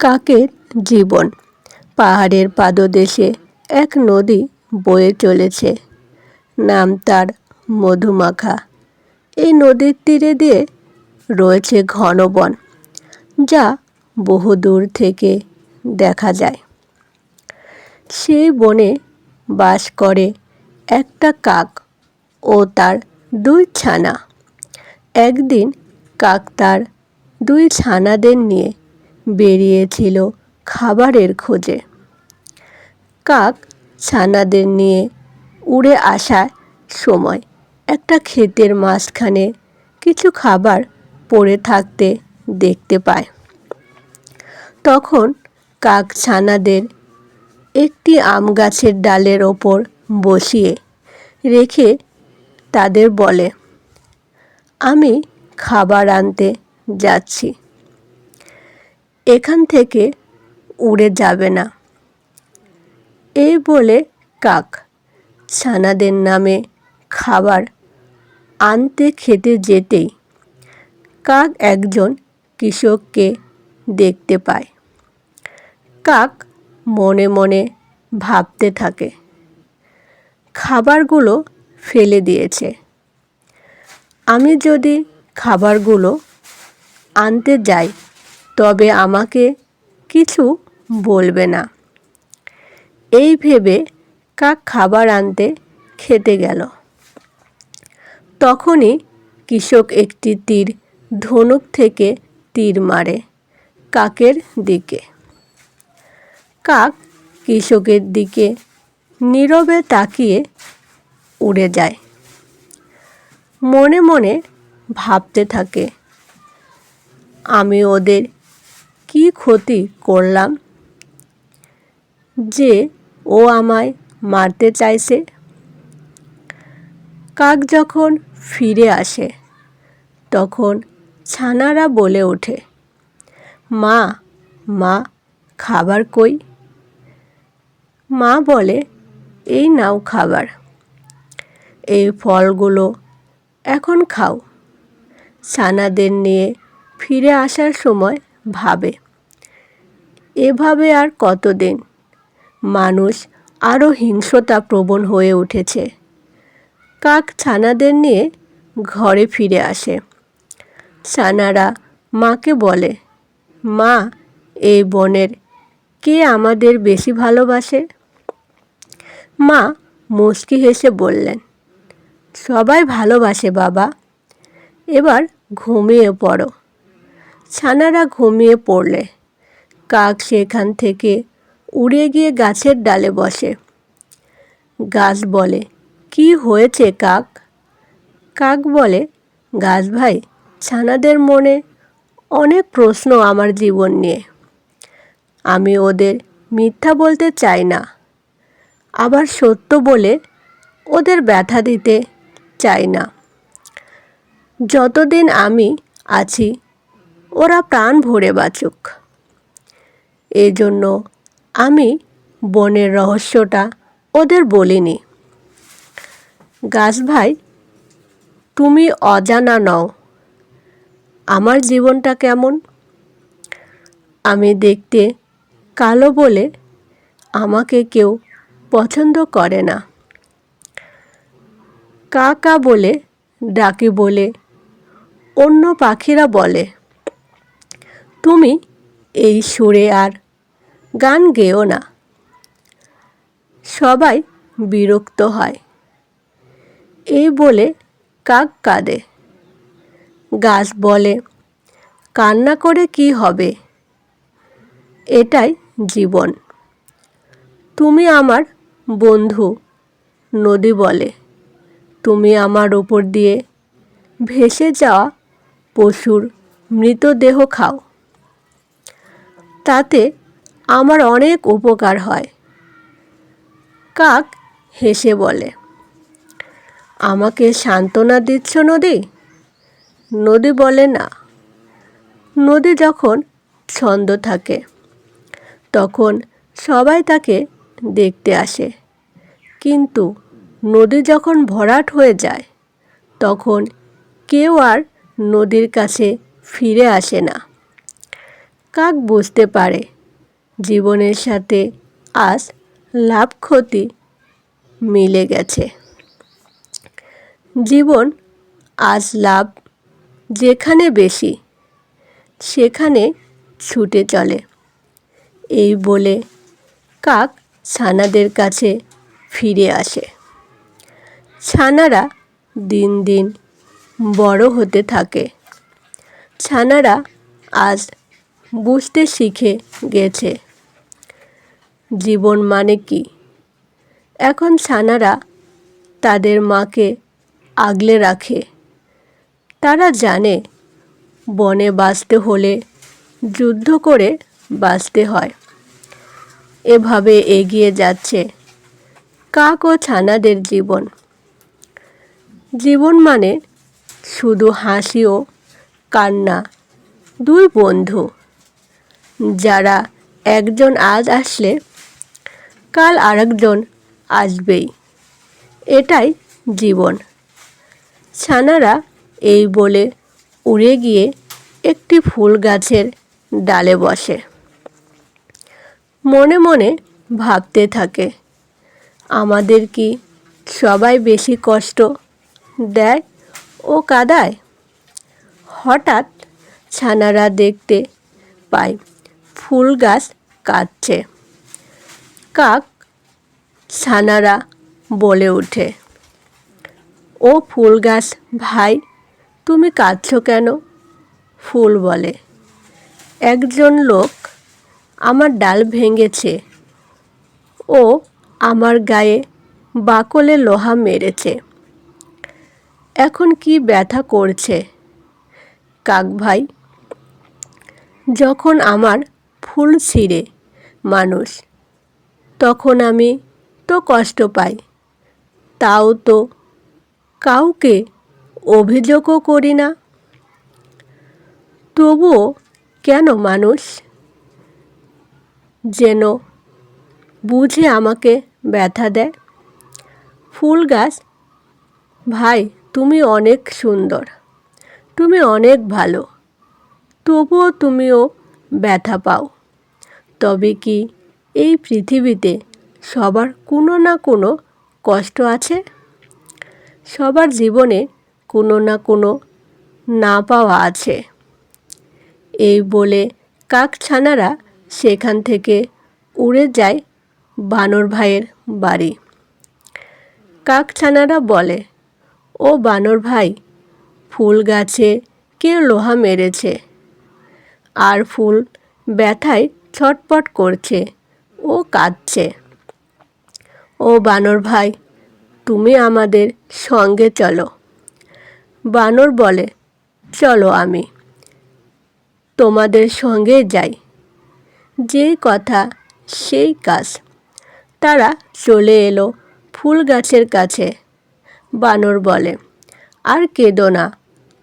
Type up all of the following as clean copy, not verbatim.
কাকের জীবন। পাহাড়ের পাদদেশে এক নদী বয়ে চলেছে, নাম তার মধুমাখা। এই নদীর তীরে দিয়ে রয়েছে ঘন বন, যা বহু দূর থেকে দেখা যায়। সেই বনে বাস করে একটা কাক ও তার দুই ছানা। একদিন কাক তার দুই ছানাদের নিয়ে বেরিয়েছিল খাবারের খোঁজে। কাক ছানাদের নিয়ে উড়ে আসার সময় একটা ক্ষেতের মাঝখানে কিছু খাবার পড়ে থাকতে দেখতে পায়। তখন কাক ছানাদের একটি আম গাছের ডালের ওপর বসিয়ে রেখে তাদের বলে, আমি খাবার আনতে যাচ্ছি, এখান থেকে উড়ে যাবে না। এই বলে কাক ছানাদের নামে খাবার আনতে খেতে যেতেই কাক একজন কৃষককে দেখতে পায়। কাক মনে মনে ভাবতে থাকে, খাবারগুলো ফেলে দিয়েছে, আমি যদি খাবারগুলো আনতে যাই তবে আমাকে কিছু বলবে না। এই ভেবে কাক খাবার আনতে খেতে গেল। তখনই কৃষক একটি তীর ধনুক থেকে তীর মারে কাকের দিকে। কাক কৃষকের দিকে নীরবে তাকিয়ে উড়ে যায়। মনে মনে ভাবতে থাকে, আমি ওদের কি ক্ষতি করলাম যে ও আমায় মারতে চাইছে। কাক যখন ফিরে আসে তখন ছানারা বলে ওঠে, মা মা খাবার কই? মা বলে, এই নাও খাবার, এই ফলগুলো এখন খাও। ছানাদের নিয়ে ফিরে আসার সময় ভাবে, এভাবে আর কতদিন? মানুষ আরও হিংস্রতাপ্রবণ হয়ে উঠেছে। কাক ছানাদের নিয়ে ঘরে ফিরে আসে। ছানারা মাকে বলে, মা এই বনের কে আমাদের বেশি ভালোবাসে? মা মুচকি হেসে বললেন, সবাই ভালোবাসে বাবা, এবার ঘুমিয়ে পড়ো। ছানারা ঘুমিয়ে পড়লে কাক সেখান থেকে উড়ে গিয়ে গাছের ডালে বসে। গাছ বলে, কি হয়েছে কাক? কাক বলে, গাছ ভাই, ছানাদের মনে অনেক প্রশ্ন আমার জীবন নিয়ে। আমি ওদের মিথ্যা বলতে চাই না, আবার সত্য বলে ওদের ব্যথা দিতে চাই না। যতদিন আমি আছি ওরা প্রাণ ভরে বাঁচুক। এজন্য আমি বনের রহস্যটা ওদের বলিনি। গাছ ভাই, তুমি অজানা নও আমার জীবনটা কেমন। আমি দেখতে কালো বলে আমাকে কেউ পছন্দ করে না। কা কা বলে ডাকি বলে অন্য পাখিরা বলে, তুমি এই সুরে আর গান গেও না। সবাই বিরক্ত হয়। এই বলে কাক কাঁদে। গাছ বলে, কান্না করে কি হবে, এটাই জীবন। তুমি আমার বন্ধু। নদী বলে, তুমি আমার উপর দিয়ে ভেসে যাওয়া পশুর মৃতদেহ খাও, তাতে আমার অনেক উপকার হয়। কাক হেসে বলে, আমাকে সান্ত্বনা দিচ্ছ নদী? নদী বলে, না। নদী যখন ছন্দ থাকে তখন সবাই তাকে দেখতে আসে, কিন্তু নদী যখন ভরাট হয়ে যায় তখন কেউ আর নদীর কাছে ফিরে আসে না। কাক বুঝতে পারে জীবনের সাথে আজ লাভ ক্ষতি মিলে গেছে। জীবন আজ লাভ যেখানে বেশি সেখানে ছুটে চলে। এই বলে কাক ছানাদের কাছে ফিরে আসে। ছানারা দিন দিন বড় হতে থাকে। ছানারা আজ বুঝতে শিখে গেছে জীবন মানে কি। এখন ছানারা তাদের মাকে আগলে রাখে। তারা জানে বনে বাঁচতে হলে যুদ্ধ করে বাঁচতে হয়। এভাবে এগিয়ে যাচ্ছে কাক ও ছানাদের জীবন। জীবন মানে শুধু হাসি ও কান্না, দুই বন্ধু যারা একজন আজ আসলে কাল আরেকজন আসবেই, এটাই জীবন। ছানারা এই বলে উড়ে গিয়ে একটি ফুল গাছের ডালে বসে। মনে মনে ভাবতে থাকে, আমাদের কি সবাই বেশি কষ্ট দেয় ও কাঁদায়? হঠাৎ ছানারা দেখতে পায় ফুল গাছ কাঁদছে। কাক ছানারা বলে ওঠে, ও ফুল গাছ ভাই, তুমি কাঁদছো কেন? ফুল বলে, একজন লোক আমার ডাল ভেঙেছে, ও আমার গায়ে বাকলে লোহা মেরেছে। এখন কি ব্যথা করছে কাক ভাই? যখন আমার ফুল ছিঁড়ে মানুষ, তখন আমি তো কষ্ট পাই, তাও তো কাউকে অভিযোগও করি না। তবুও কেন মানুষ যেন বুঝে আমাকে ব্যথা দেয়? ফুল গাছ ভাই, তুমি অনেক সুন্দর, তুমি অনেক ভালো, তবুও তুমিও ব্যথা পাও। তবে কি এই পৃথিবীতে সবার কোনো না কোনো কষ্ট আছে? সবার জীবনে কোনো না কোনো না পাওয়া আছে। এই বলে কাক ছানারা সেখান থেকে উড়ে যায় বানর ভাইয়ের বাড়ি। কাক ছানারা বলে, ও বানর ভাই, ফুল গাছে কে লোহা মেরেছে? আর ফুল ব্যথায় ছটপট করছে ও কাঁদছে। ও বানর ভাই, তুমি আমাদের সঙ্গে চলো। বানর বলে, চলো আমি তোমাদের সঙ্গে যাই। যেই কথা সেই কাজ। তারা চলে এলো ফুল গাছের কাছে। বানর বলে, আর কেঁদো না,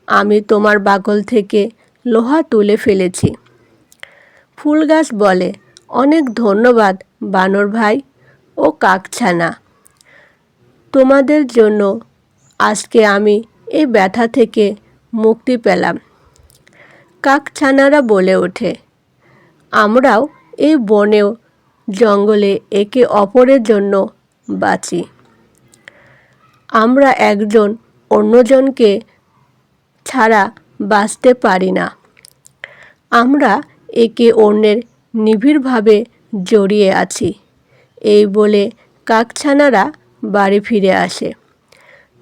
আমি তোমার বাকল থেকে লোহা তুলে ফেলেছি। ফুল গাছ বলে, অনেক ধন্যবাদ বানর ভাই ও কাকছানা, তোমাদের জন্য আজকে আমি এই ব্যথা থেকে মুক্তি পেলাম। কাকছানারা বলে ওঠে, আমরাও এই বনেও জঙ্গলে একে অপরের জন্য বাঁচি। আমরা একজন অন্যজনকে ছাড়া বাঁচতে পারি না। আমরা একে অন্যের নিবিড়ভাবে জড়িয়ে আছি। এই বলে কাকছানারা বাড়ি ফিরে আসে।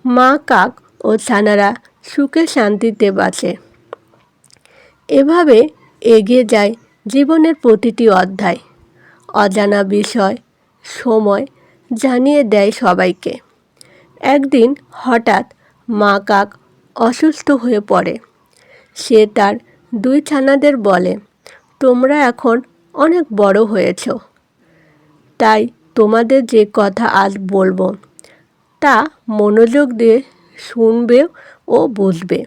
মা কাক ও ছানারা সুখে শান্তিতে বাঁচে। এভাবে এগিয়ে যায় জীবনের প্রতিটি অধ্যায়। অজানা বিষয় সময় জানিয়ে দেয় সবাইকে। একদিন হঠাৎ মা কাক অসুস্থ হয়ে পড়ে। সে তার দুই ছানাদের বলে, তোমরা এখন অনেক বড় হয়েছ, তাই তোমাদের যে কথা আজ বলবো তা মনোযোগ দিয়ে শুনবে ও বুঝবে।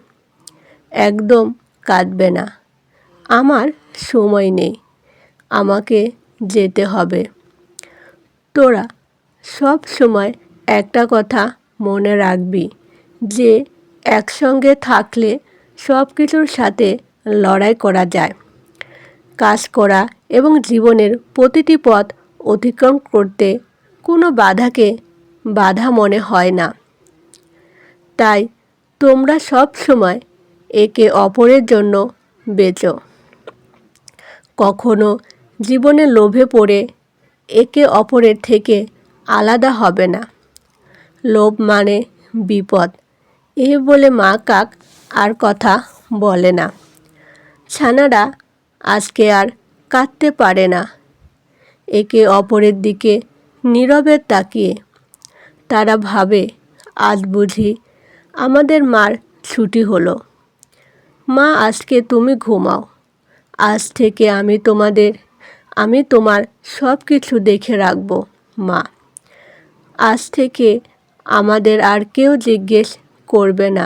একদম কাঁদবে না। আমার সময় নেই, আমাকে যেতে হবে। তোরা সব সময় একটা কথা মনে রাখবি যে একসঙ্গে থাকলে সব কিছুর সাথে লড়াই করা যায়, কাজ করা এবং জীবনের প্রতিটি পথ অতিক্রম করতে কোনো বাধাকে বাধা মনে হয় না। তাই তোমরা সব সময় একে অপরের জন্য বেঁচো। কখনো জীবনে লোভে পড়ে একে অপরের থেকে আলাদা হবে না। লোভ মানে বিপদ, এই বলে মা কাক আর কথা বলে না। ছানারা আজকে আর কাঁদতে পারে না। একে অপরের দিকে নীরবে তাকিয়ে তারা ভাবে, আজ বুঝি আমাদের মার ছুটি হলো। মা, আজকে তুমি ঘুমাও। আজ থেকে আমি তোমার সব কিছু দেখে রাখবো মা। আজ থেকে আমাদের আর কেউ জিজ্ঞেস করবে না।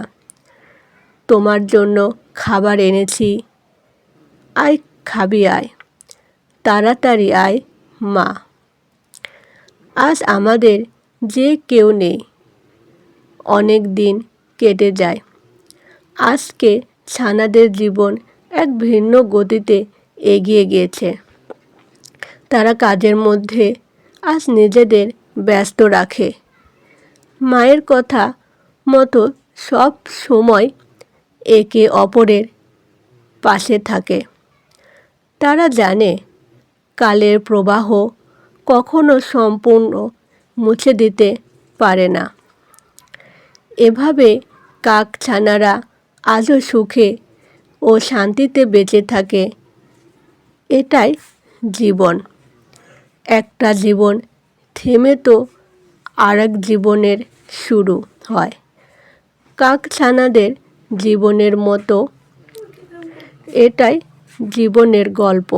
তোমার জন্য খাবার এনেছি, আয় খাবি আয়, তাড়াতাড়ি আয় মা। আজ আমাদের যে কেউ নেই, অনেক দিন কেটে যায়। আজকে ছানাদের জীবন এক ভিন্ন গতিতে এগিয়ে গিয়েছে। তারা কাজের মধ্যে আজ নিজেদের ব্যস্ত রাখে। মায়ের কথা মতো সব সময় একে অপরের পাশে থাকে। তারা জানে কালের প্রবাহ কখনো সম্পূর্ণ মুছে দিতে পারে না। এভাবে কাক ছানারা আজও সুখে ও শান্তিতে বেঁচে থাকে। এটাই জীবন। একটা জীবন থেমে তো আরেক জীবনের শুরু হয়। কাক ছানাদের জীবনের মতো এটাই জীবনের গল্প।